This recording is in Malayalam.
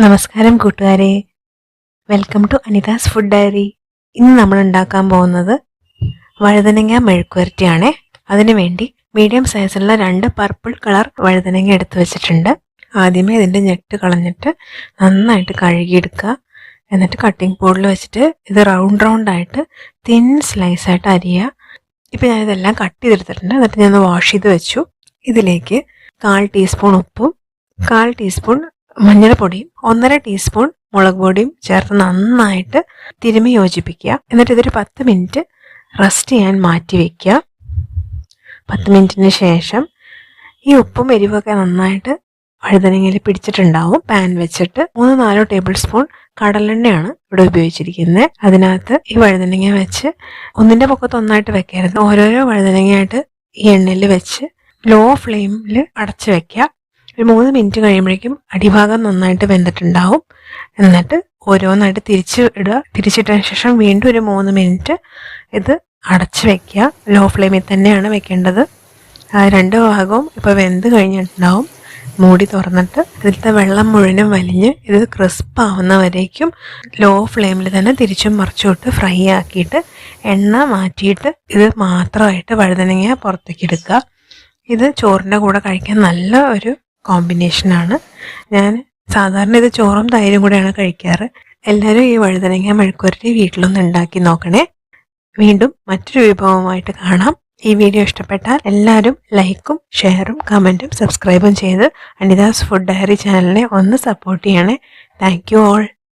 നമസ്കാരം കൂട്ടുകാരെ, welcome to Anita's food diary. ഇന്ന് നമ്മൾ ഉണ്ടാക്കാൻ പോകുന്നത് വഴുതനങ്ങ മെഴുക്കുവരട്ടിയാണ്. അതിനു വേണ്ടി മീഡിയം സൈസുള്ള 2 പർപ്പിൾ കളർ വഴുതനങ്ങ എടുത്തു വെച്ചിട്ടുണ്ട്. ആദ്യമേ ഇതിൻ്റെ ഞെട്ട് കളഞ്ഞിട്ട് നന്നായിട്ട് കഴുകിയെടുക്കുക. എന്നിട്ട് കട്ടിംഗ് ബോർഡിൽ വെച്ചിട്ട് ഇത് റൗണ്ട് ആയിട്ട് തിൻ സ്ലൈസ് ആയിട്ട് അരിയുക. ഇപ്പം ഞാനിതെല്ലാം കട്ട് ചെയ്തെടുത്തിട്ടുണ്ട്. എന്നിട്ട് ഞാൻ വാഷ് ചെയ്ത് വെച്ചു. ഇതിലേക്ക് 1/4 ടീസ്പൂൺ ഉപ്പും 1/4 ടീസ്പൂൺ മഞ്ഞൾപ്പൊടിയും 1.5 ടീസ്പൂൺ മുളക് പൊടിയും ചേർത്ത് നന്നായിട്ട് തിരുമ്മി യോജിപ്പിക്കുക. എന്നിട്ട് ഇതൊരു 10 മിനിറ്റ് റെസ്റ്റ് ചെയ്യാൻ മാറ്റി വയ്ക്കുക. 10 മിനിറ്റിന് ശേഷം ഈ ഉപ്പും എരിവൊക്കെ നന്നായിട്ട് വഴുതനങ്ങയിൽ പിടിച്ചിട്ടുണ്ടാവും. പാൻ വെച്ചിട്ട് 3-4 ടേബിൾ സ്പൂൺ കടലെണ്ണയാണ് ഇവിടെ ഉപയോഗിച്ചിരിക്കുന്നത്. അതിനകത്ത് ഈ വഴുതനങ്ങ വെച്ച് ഒന്നിൻ്റെ പൊക്കത്ത് ഒന്നായിട്ട് വെക്കരുത്. ഓരോരോ വഴുതനങ്ങയായിട്ട് ഈ എണ്ണയിൽ വെച്ച് ലോ ഫ്ലെയിമിൽ അടച്ചു വെക്കുക. ഒരു 3 മിനിറ്റ് കഴിയുമ്പോഴേക്കും അടിഭാഗം നന്നായിട്ട് വെന്തിട്ടുണ്ടാവും. എന്നിട്ട് ഓരോന്നായിട്ട് തിരിച്ചിട്ടതിന് ശേഷം വീണ്ടും ഒരു 3 മിനിറ്റ് ഇത് അടച്ച് വെക്കുക. ലോ ഫ്ലെയിമിൽ തന്നെയാണ് വെക്കേണ്ടത്. 2 ഭാഗവും ഇപ്പോൾ വെന്ത് കഴിഞ്ഞിട്ടുണ്ടാവും. മൂടി തുറന്നിട്ട് ഇതിലത്തെ വെള്ളം മുഴുവനും വലിഞ്ഞ് ഇത് ക്രിസ്പ് ആവുന്നവരേക്കും ലോ ഫ്ലെയിമിൽ തന്നെ തിരിച്ചും മറിച്ചും ഇട്ട് ഫ്രൈ ആക്കിയിട്ട് എണ്ണ മാറ്റിയിട്ട് ഇത് മാത്രമായിട്ട് വഴുതനങ്ങ പുറത്തേക്ക് എടുക്കുക. ഇത് ചോറിൻ്റെ കൂടെ കഴിക്കാൻ നല്ല ഒരു കോമ്പിനേഷനാണ്. ഞാൻ സാധാരണ ഇത് ചോറും തൈരും കൂടെയാണ് കഴിക്കാറ്. എല്ലാവരും ഈ വഴുതനങ്ങ മെഴുക്കുവരട്ടി വീട്ടിലൊന്ന് ഉണ്ടാക്കി നോക്കണേ. വീണ്ടും മറ്റൊരു വിഭവമായിട്ട് കാണാം. ഈ വീഡിയോ ഇഷ്ടപ്പെട്ടാൽ എല്ലാവരും ലൈക്കും ഷെയറും കമൻറ്റും സബ്സ്ക്രൈബും ചെയ്ത് അനിതാസ് ഫുഡ് ഡയറി ചാനലിനെ ഒന്ന് സപ്പോർട്ട് ചെയ്യണേ. Thank you all.